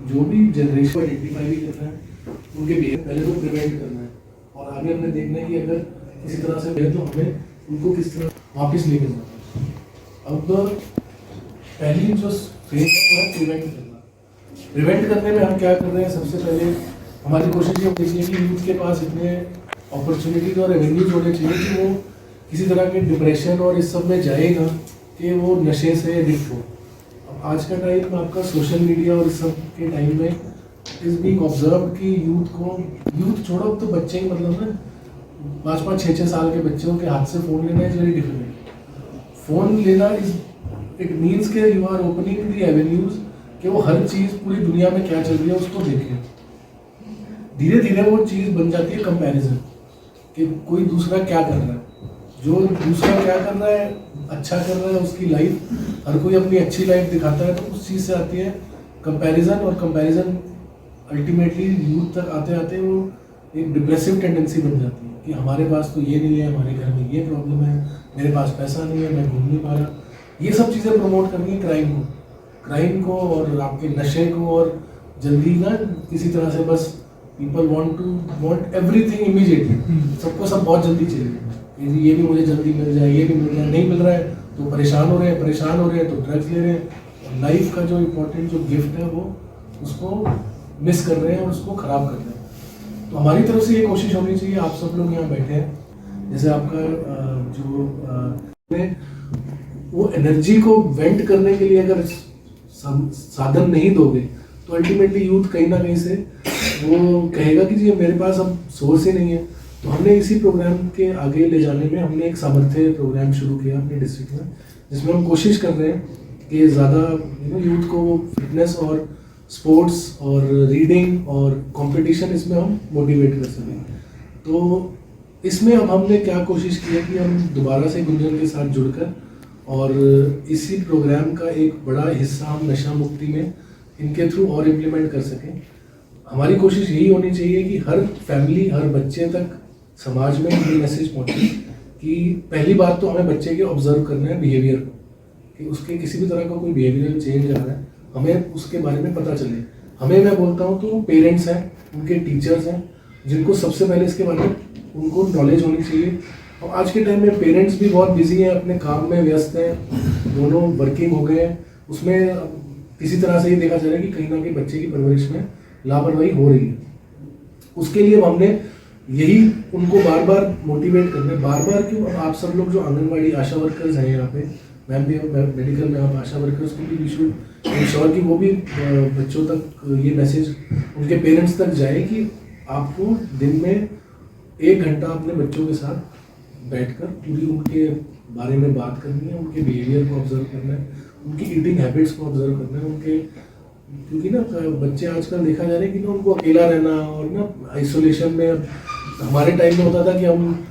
जो भी जनरेशन आइडेंटिफाई भी करना है उनके बिहेवियर पहले तो प्रिवेंट करना है, और आगे हमने देखना है कि अगर किसी तरह से है तो हमें उनको किस तरह वापस लेके जाना है। अब पहली जो फेज है वो है प्रिवेंट करना। प्रिवेंट करने में हम क्या कर रहे हैं, सबसे पहले हमारी कोशिश ये होती है कि यूथ के पास इतने अपॉर्चुनिटीज और एवेन्यूज होने चाहिए कि वो किसी तरह के डिप्रेशन और इस सब में जाएगा कि वो नशे से एडिक्ट हो। अब आज का टाइम में आपका सोशल मीडिया और इस सब के टाइम में इज बीइंग ऑब्जर्व कि यूथ छोड़ो तो बच्चे ही, मतलब ना 5-5, 6-6 साल के बच्चों के हाथ से फ़ोन लेना इज़ वेरी डिफिकल्ट। फ़ोन लेना इट मीन्स के you are opening the avenues कि वो हर चीज़ पूरी दुनिया में क्या चल रही है उसको देखें। धीरे धीरे वो चीज़ बन जाती है कंपैरिजन, कि कोई दूसरा क्या कर रहा है, जो दूसरा क्या कर रहा है, अच्छा कर रहा है, उसकी लाइफ, हर कोई अपनी अच्छी लाइफ दिखाता है, तो उस चीज़ से आती है कंपैरिजन, और कंपैरिजन अल्टीमेटली यूथ तक आते आते वो एक डिप्रेसिव टेंडेंसी बन जाती है कि हमारे पास तो ये नहीं है, हमारे घर में ये प्रॉब्लम है, मेरे पास पैसा नहीं है, मैं घूम नहीं पा रहा। ये सब चीज़ें प्रमोट करनी है क्राइम को और आपके नशे को, और जल्दी ना किसी तरह से बस पीपल वांट एवरीथिंग इमीडिएटली, सबको सब बहुत जल्दी चाहिए, ये भी मुझे जल्दी मिल जाए, ये भी मिल जाए, नहीं मिल रहा है तो परेशान हो रहे हैं तो ड्रग्स ले रहे हैं। लाइफ का जो इम्पोर्टेंट जो गिफ्ट है वो उसको मिस कर रहे हैं और उसको ख़राब कर रहे हैं। तो हमारी तरफ से ये कोशिश होनी चाहिए, आप सब लोग यहाँ बैठे हैं, जैसे आपका जो वो एनर्जी को वेंट करने के लिए अगर साधन नहीं दोगे तो अल्टीमेटली यूथ कहीं ना कहीं से वो कहेगा कि जी मेरे पास अब सोर्स ही नहीं है। तो हमने इसी प्रोग्राम के आगे ले जाने में हमने एक सामर्थ्य प्रोग्राम शुरू किया अपने डिस्ट्रिक्ट में, जिसमें हम कोशिश कर रहे हैं कि ज़्यादा यूथ को फिटनेस और स्पोर्ट्स और रीडिंग और कंपटीशन इसमें हम मोटिवेट कर सकें। तो इसमें अब हमने क्या कोशिश की है कि हम दोबारा से गुंजन के साथ जुड़कर और इसी प्रोग्राम का एक बड़ा हिस्सा हम नशा मुक्ति में इनके थ्रू और इम्प्लीमेंट कर सकें। हमारी कोशिश यही होनी चाहिए कि हर फैमिली, हर बच्चे तक समाज में ये मैसेज पहुंचे कि पहली बात तो हमें बच्चे के ऑब्जर्व करना है बिहेवियर को, कि उसके किसी भी तरह का कोई बिहेवियर चेंज आ रहा है, हमें उसके बारे में पता चले। हमें, मैं बोलता हूँ तो पेरेंट्स हैं, उनके टीचर्स हैं, जिनको सबसे पहले इसके बारे में उनको नॉलेज होनी चाहिए। और आज के टाइम में पेरेंट्स भी बहुत बिजी हैं, अपने काम में व्यस्त हैं, दोनों वर्किंग हो गए हैं, उसमें किसी तरह से ये देखा जा रहा है कि कहीं ना कहीं बच्चे की परवरिश में लापरवाही हो रही है। उसके लिए हमने यही उनको बार बार मोटिवेट करना है, बार बार क्यों, आप सब लोग जो आंगनवाड़ी आशा वर्कर्स हैं यहाँ पे, मैम भी मेडिकल में आप आशा वर्कर्स को भी शुड इंश्योर कि वो भी बच्चों तक ये मैसेज उनके पेरेंट्स तक जाए कि आपको दिन में 1 घंटा अपने बच्चों के साथ बैठकर पूरी उनके बारे में बात करनी है, उनके बिहेवियर को ऑब्जर्व करना है, उनकी ईटिंग हैबिट्स को ऑब्जर्व करना है, उनके, क्योंकि ना बच्चे आजकल देखा जा रहा है कि ना उनको अकेला रहना और ना आइसोलेशन में, हमारे टाइम में होता था कि हम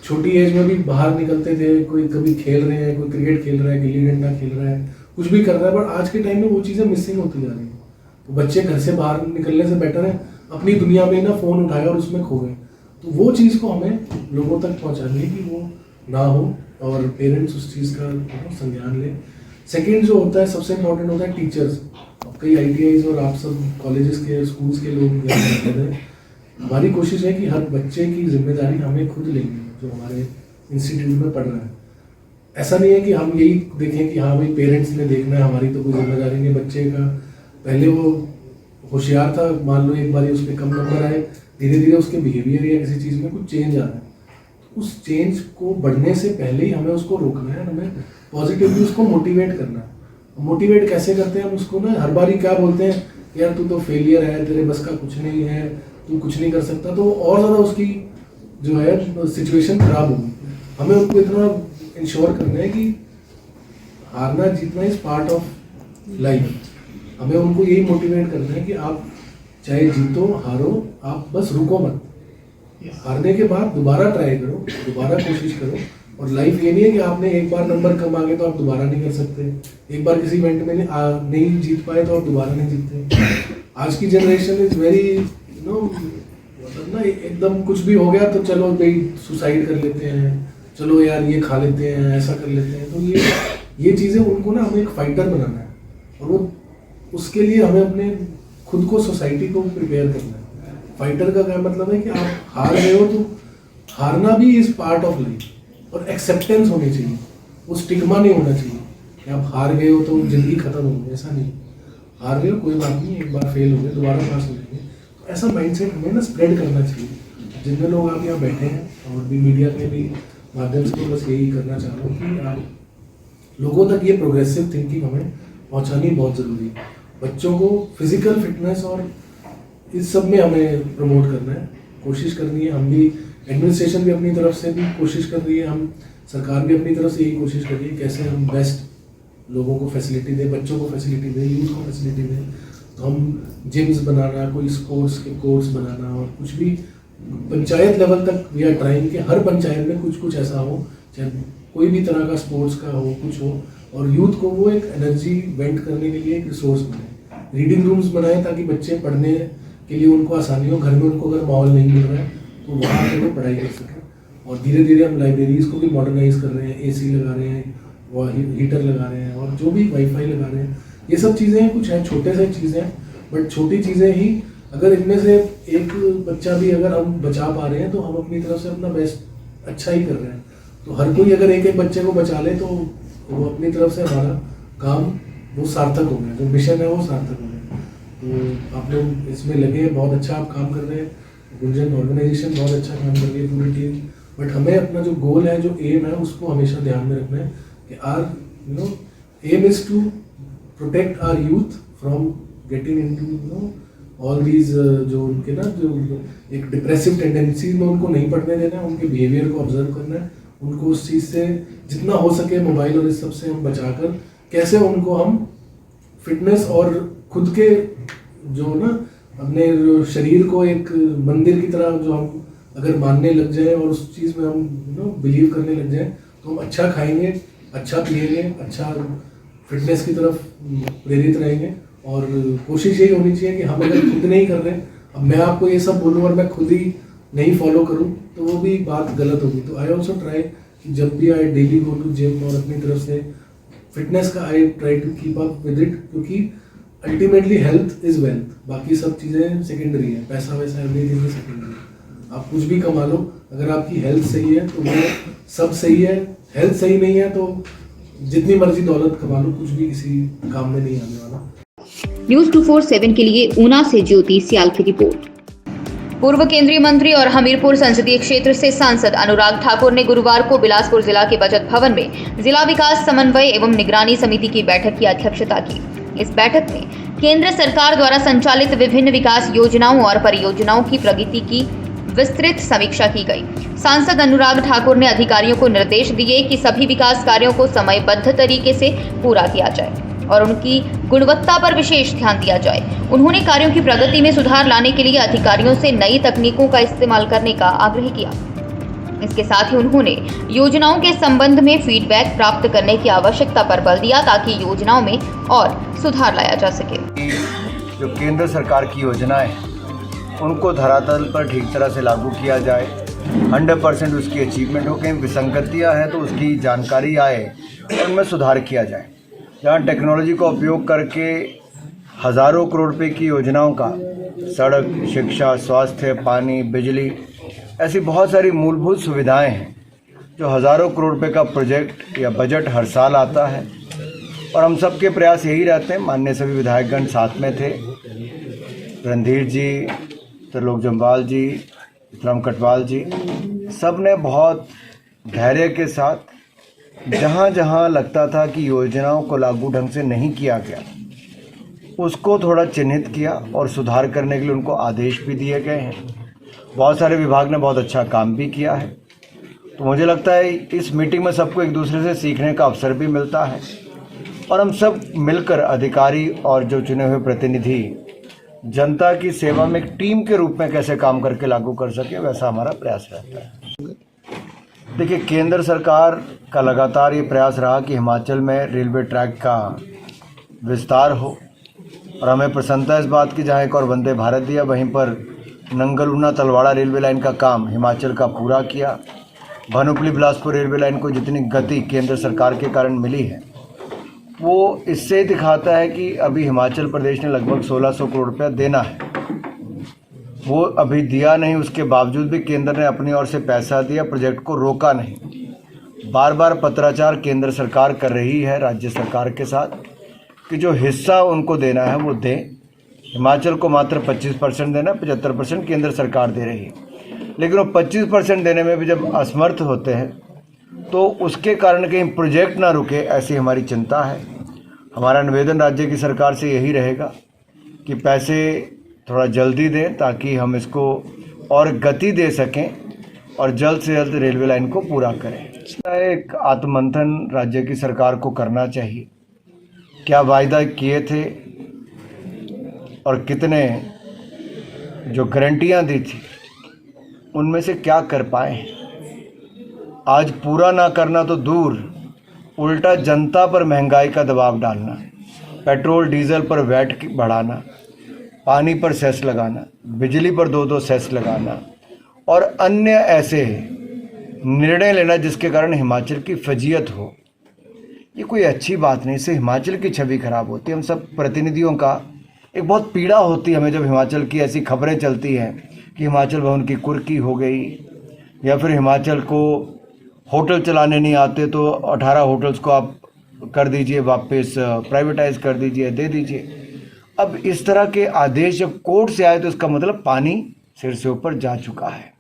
छोटी एज में भी बाहर निकलते थे, कोई कभी खेल रहे हैं, कोई क्रिकेट खेल रहा है, गिल्ली डंडा खेल रहा है, कुछ भी कर रहा है, बट आज के टाइम में वो चीज़ें मिसिंग होती जा रही हैं। तो बच्चे घर से बाहर निकलने से बेटर है अपनी दुनिया में ना फ़ोन उठाया और उसमें खो गए। तो वो चीज़ को हमें लोगों तक पहुँचानी है कि वो ना हो और पेरेंट्स उस चीज़ का संज्ञान लें। सेकेंड जो होता है, सबसे इम्पोर्टेंट होता है टीचर्स। कई ITIs और आप सब कॉलेजेस के, स्कूल्स के लोग हैं, हमारी कोशिश है कि हर बच्चे की जिम्मेदारी हमें खुद लेनी है जो हमारे इंस्टीट्यूट में पढ़ रहा है। ऐसा नहीं है कि हम यही देखें कि हाँ भाई पेरेंट्स ने देखना है, हमारी तो कोई जिम्मेदारी नहीं। बच्चे का पहले वो होशियार था, मान लो एक बार उस पर कम नंबर आए, धीरे धीरे उसके बिहेवियर या किसी चीज़ में कुछ चेंज आ रहा है, उस चेंज को बढ़ने से पहले ही हमें उसको रोकना है, हमें पॉजिटिवली उसको मोटिवेट करना है। मोटिवेट कैसे करते हैं हम उसको ना, हर बारी क्या बोलते हैं, यार तू तो फेलियर है, तेरे बस का कुछ नहीं है, तू कुछ नहीं कर सकता, तो और ज़्यादा उसकी जो है सिचुएशन खराब होगी। हमें उनको इतना इंश्योर करना है कि हारना जीतना इज पार्ट ऑफ लाइफ। हमें उनको यही मोटिवेट करना है कि आप चाहे जीतो हारो, आप बस रुको मत, हारने के बाद दोबारा ट्राई करो, दोबारा कोशिश करो। और लाइफ ये नहीं है कि आपने एक बार नंबर कम आ गए तो आप दोबारा नहीं कर सकते, एक बार किसी इवेंट में नहीं जीत पाए तो आप दोबारा नहीं जीतते। आज की जनरेशन इज वेरी मतलब ना एकदम कुछ भी हो गया तो चलो भाई सुसाइड कर लेते हैं, चलो यार ये खा लेते हैं, ऐसा कर लेते हैं। तो ये चीज़ें उनको ना हमें एक फाइटर बनाना है, और वो उसके लिए हमें अपने खुद को, सोसाइटी को प्रिपेयर करना है। फाइटर का क्या मतलब है कि आप हार गए हो तो हारना भी इज पार्ट ऑफ लाइफ, और एक्सेप्टेंस होनी चाहिए, वो स्टिग्मा नहीं होना चाहिए कि आप हार गए हो तो जिंदगी खत्म हो गई, ऐसा नहीं। हार गए हो कोई बात नहीं, एक बार फेल हो गए दोबारा पास हो जाएंगे। तो ऐसा माइंडसेट हमें ना स्प्रेड करना चाहिए। जितने लोग आप यहाँ बैठे हैं और भी मीडिया के भी माध्यम से, तो बस यही करना चाह रहा हूँ कि आप लोगों तक ये प्रोग्रेसिव थिंकिंग हमें पहुँचानी बहुत ज़रूरी है। बच्चों को फिजिकल फिटनेस और इस सब में हमें प्रमोट करना है, कोशिश करनी है। हम भी, एडमिनिस्ट्रेशन भी अपनी तरफ से भी कोशिश कर रही है, हम सरकार भी अपनी तरफ से यही कोशिश कर रही है कैसे हम बेस्ट लोगों को फैसिलिटी दें, बच्चों को फैसिलिटी दें, यूथ को फैसिलिटी दें। तो हम जिम्स बनाना, कोई स्पोर्ट्स के कोर्स बनाना, और कुछ भी पंचायत लेवल तक वी आर ट्राइंग कि हर पंचायत में कुछ ऐसा हो, चाहे कोई भी तरह का स्पोर्ट्स का हो, कुछ हो, और यूथ को वो एक एनर्जी वेंट करने के लिए एक रिसोर्स बने। रीडिंग रूम्स बनाए ताकि बच्चे पढ़ने के लिए उनको आसानी हो, घर में उनको अगर माहौल नहीं मिल रहा है तो वहाँ पर वो पढ़ाई कर सकें। और धीरे धीरे हम लाइब्रेरीज़ को भी मॉडर्नाइज कर रहे हैं, एसी लगा रहे हैं, हीटर लगा रहे हैं, और जो भी वाईफाई लगा रहे हैं। ये सब चीज़ें कुछ हैं, छोटे से चीज़ें, बट छोटी चीज़ें ही, अगर इनमें से एक बच्चा भी अगर हम बचा पा रहे हैं तो हम अपनी तरफ से अपना बेस्ट अच्छा ही कर रहे हैं। तो हर कोई अगर एक बच्चे को बचा ले तो वो अपनी तरफ से हमारा काम वो सार्थक हो गया, जो मिशन है वो सार्थक हो गया। तो आप लोग इसमें लगे, बहुत अच्छा आप काम कर रहे हैं, गुंजन ऑर्गेनाइजेशन बहुत अच्छा काम कर रही है, पूरी टीम। बट हमें अपना जो गोल है, जो एम है, उसको हमेशा ध्यान में रखना है कि our aim is to protect our youth from getting into all these, जो उनके ना जो एक डिप्रेसिव टेंडेंसी में उनको नहीं पढ़ने देना है, उनके बिहेवियर को ऑब्जर्व करना है, उनको उस चीज़ से जितना हो सके मोबाइल और इस सब से हम बचाकर कैसे उनको हम फिटनेस और खुद के जो ना अपने शरीर को एक मंदिर की तरह जो हम अगर मानने लग जाए और उस चीज़ में हम बिलीव करने लग जाए तो हम अच्छा खाएंगे, अच्छा पिएंगे, अच्छा फिटनेस की तरफ प्रेरित रहेंगे। और कोशिश यही होनी चाहिए कि हम अगर खुद नहीं कर रहे, अब मैं आपको ये सब बोलूँ और मैं खुद ही नहीं फॉलो करूँ तो वो भी बात गलत होगी। तो आई ऑल्सो ट्राई कि जब भी I daily go to gym और अपनी तरफ से फिटनेस का I try to keep up with it, क्योंकि अल्टीमेटली हेल्थ इज वेल्थ, बाकी सब चीज़ें सेकेंडरी है, पैसा वैसा एवरीथिंग इज सेकेंडरी। आप कुछ भी कमा लो, अगर आपकी हेल्थ सही है तो वो सब सही है, हेल्थ सही नहीं है तो जितनी मर्जी दौलत कमा लो, कुछ भी किसी काम में नहीं आने वाला। न्यूज़ 247 के लिए ऊना से ज्योति सियाल की रिपोर्ट। पूर्व केंद्रीय मंत्री और हमीरपुर संसदीय क्षेत्र से सांसद अनुराग ठाकुर ने गुरुवार को बिलासपुर जिला के बचत भवन में जिला विकास समन्वय एवं निगरानी समिति की बैठक की अध्यक्षता की। इस बैठक में केंद्र सरकार द्वारा संचालित विभिन्न विकास योजनाओं और परियोजनाओं की प्रगति की विस्तृत समीक्षा की गई। सांसद अनुराग ठाकुर ने अधिकारियों को निर्देश दिए कि सभी विकास कार्यों को समयबद्ध तरीके से पूरा किया जाए और उनकी गुणवत्ता पर विशेष ध्यान दिया जाए। उन्होंने कार्यों की प्रगति में सुधार लाने के लिए अधिकारियों से नई तकनीकों का इस्तेमाल करने का आग्रह किया। इसके साथ ही उन्होंने योजनाओं के संबंध में फीडबैक प्राप्त करने की आवश्यकता पर बल दिया ताकि योजनाओं में और सुधार लाया जा सके। जो केंद्र सरकार की योजनाएं उनको धरातल पर ठीक तरह से लागू किया जाए, 100% उसकी अचीवमेंट हो, कहीं विसंगतियाँ हैं तो उसकी जानकारी आए और उनमें सुधार किया जाए। जहाँ टेक्नोलॉजी का उपयोग करके हज़ारों करोड़ रुपए की योजनाओं का सड़क, शिक्षा, स्वास्थ्य, पानी, बिजली, ऐसी बहुत सारी मूलभूत सुविधाएं हैं जो हज़ारों करोड़ रुपए का प्रोजेक्ट या बजट हर साल आता है। और हम सबके प्रयास यही रहते हैं, माननीय सभी विधायकगण साथ में थे, रणधीर जी, त्रिलोक जम्वाल जी, विक्रम कटवाल जी, सब ने बहुत धैर्य के साथ जहाँ जहाँ लगता था कि योजनाओं को लागू ढंग से नहीं किया गया उसको थोड़ा चिन्हित किया और सुधार करने के लिए उनको आदेश भी दिए गए हैं। बहुत सारे विभाग ने बहुत अच्छा काम भी किया है। तो मुझे लगता है इस मीटिंग में सबको एक दूसरे से सीखने का अवसर भी मिलता है और हम सब मिलकर अधिकारी और जो चुने हुए प्रतिनिधि जनता की सेवा में एक टीम के रूप में कैसे काम करके लागू कर सके, वैसा हमारा प्रयास रहता है। देखिए, केंद्र सरकार का लगातार ये प्रयास रहा कि हिमाचल में रेलवे ट्रैक का विस्तार हो और हमें प्रसन्नता इस बात की, जहाँ एक और वंदे भारत दिया, वहीं पर नंगल ऊना तलवाड़ा रेलवे लाइन का काम हिमाचल का पूरा किया। भानुपल्ली बिलासपुर रेलवे लाइन को जितनी गति केंद्र सरकार के कारण मिली है वो इससे दिखाता है कि अभी हिमाचल प्रदेश ने लगभग 1600 करोड़ रुपया देना है, वो अभी दिया नहीं। उसके बावजूद भी केंद्र ने अपनी ओर से पैसा दिया, प्रोजेक्ट को रोका नहीं। बार बार पत्राचार केंद्र सरकार कर रही है राज्य सरकार के साथ कि जो हिस्सा उनको देना है वो दें। हिमाचल को मात्र 25% देना, 75% केंद्र सरकार दे रही है, लेकिन वो 25% देने में भी जब असमर्थ होते हैं तो उसके कारण कहीं प्रोजेक्ट ना रुके, ऐसी हमारी चिंता है। हमारा निवेदन राज्य की सरकार से यही रहेगा कि पैसे थोड़ा जल्दी दें ताकि हम इसको और गति दे सकें और जल्द से जल्द रेलवे लाइन को पूरा करें। एक आत्ममंथन राज्य की सरकार को करना चाहिए, क्या वायदा किए थे और कितने जो गारंटियां दी थी उनमें से क्या कर पाए हैं। आज पूरा ना करना तो दूर, उल्टा जनता पर महंगाई का दबाव डालना, पेट्रोल डीजल पर वैट बढ़ाना, पानी पर सेस लगाना, बिजली पर 2-2 सेस लगाना और अन्य ऐसे निर्णय लेना जिसके कारण हिमाचल की फजीयत हो, ये कोई अच्छी बात नहीं। इससे हिमाचल की छवि खराब होती है। हम सब प्रतिनिधियों का एक बहुत पीड़ा होती है हमें जब हिमाचल की ऐसी खबरें चलती हैं कि हिमाचल भवन की कुर्की हो गई या फिर हिमाचल को होटल चलाने नहीं आते तो 18 होटल्स को आप कर दीजिए वापस, प्राइवेटाइज कर दीजिए, दे दीजिए। अब इस तरह के आदेश जब कोर्ट से आए तो इसका मतलब पानी सिर से ऊपर जा चुका है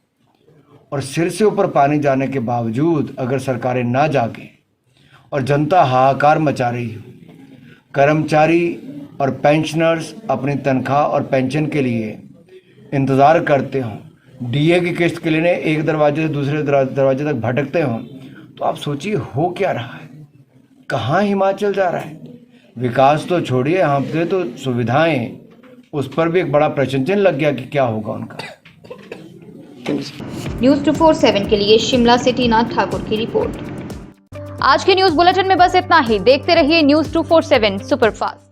और सिर से ऊपर पानी जाने के बावजूद अगर सरकारें ना जागे और जनता हाहाकार मचा रही हो, कर्मचारी और पेंशनर्स अपनी तनख्वाह और पेंशन के लिए इंतज़ार करते हों, डीए की किस्त के लिए एक दरवाजे से दूसरे दरवाजे तक भटकते हों, तो आप सोचिए हो क्या रहा है, कहाँ हिमाचल जा रहा है। विकास तो छोड़िए, यहाँ पे तो सुविधाएं, उस पर भी एक बड़ा प्रश्न चिन्ह लग गया कि क्या होगा उनका। न्यूज़ 247 के लिए शिमला से टीना ठाकुर की रिपोर्ट। आज के न्यूज़ बुलेटिन में बस इतना ही। देखते रहिए न्यूज़ 247 सुपरफास्ट।